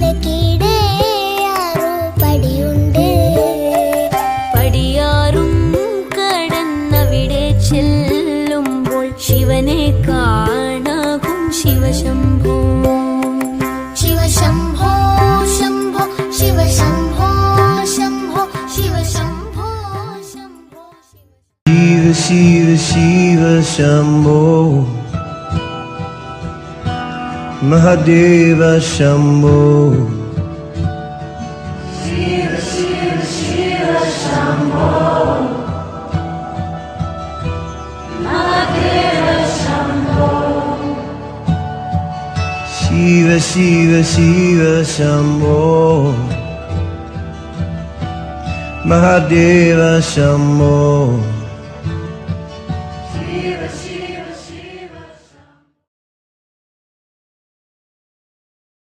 മലക്കീടേ ആറു പടിയുണ്ട്. പടിയാറും കടന്നവിടെ ചെല്ലുമ്പോൾ ശിവനെ കാണാകും ശിവശംഭോ. ശിവശംഭോ ശംഭോ ശിവശംഭോ ശംഭോ ശിവശംഭോ ശംഭോ. Shiva Shiva Shiva Shambho Mahadeva Shambho. Shiva Shiva Shiva Shambho Mahadeva Shambho. Shiva Shiva Shiva Shambho Mahadeva Shambho.